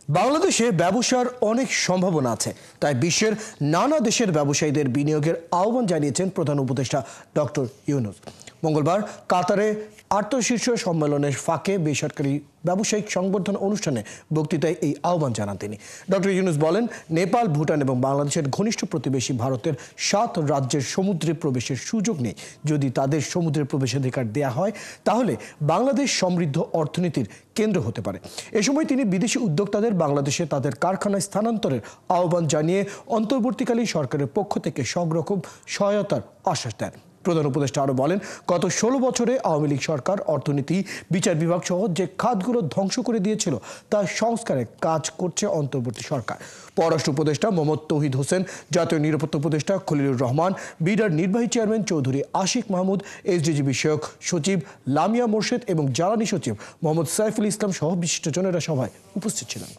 বাংলাদেশে ব্যবসার অনেক সম্ভাবনা আছে, তাই বিশ্বের নানা দেশের ব্যবসায়ীদের বিনিয়োগের আহ্বান জানিয়েছেন প্রধান উপদেষ্টা ডক্টর ইউনূস। মঙ্গলবার কাতারে শীর্ষ সম্মেলনের ফাঁকে বেসরকারি ব্যবসায়িক সংবর্ধনা অনুষ্ঠানে বক্তৃতায় এই আহ্বান জানান তিনি। ডক্টর ইউনূস বলেন, নেপাল, ভুটান এবং বাংলাদেশের ঘনিষ্ঠ প্রতিবেশী ভারতের 7 রাজ্যের সমুদ্রে প্রবেশের সুযোগ নেই। যদি তাদের সমুদ্রে প্রবেশাধিকার দেয়া হয়, তাহলে বাংলাদেশ সমৃদ্ধ অর্থনীতির কেন্দ্র হতে পারে। এ সময় তিনি বিদেশি উদ্যোক্তাদের বাংলাদেশে তাদের কারখানায় স্থানান্তরের আহ্বান জানিয়ে অন্তর্বর্তীকালীন সরকারের পক্ষ থেকে সব রকম সহায়তার আশ্বাস দেন। প্রধান উপদেষ্টা আরও বলেন, গত 16 বছরে আওয়ামী লীগ সরকার অর্থনীতি, বিচার বিভাগ সহ যে খাতগুলো ধ্বংস করে দিয়েছিল তার সংস্কারে কাজ করছে অন্তর্বর্তী সরকার। পররাষ্ট্র উপদেষ্টা মোহাম্মদ তৌহিদ হোসেন, জাতীয় নিরাপত্তা উপদেষ্টা খলিলুর রহমান, বিডার নির্বাহী চেয়ারম্যান চৌধুরী আশিক মাহমুদ, এসডিজি বিষয়ক সচিব লামিয়া মোর্শেদ এবং জ্বালানি সচিব মোহাম্মদ সাইফুল ইসলাম সহ বিশিষ্টজনেরা সভায় উপস্থিত ছিলেন।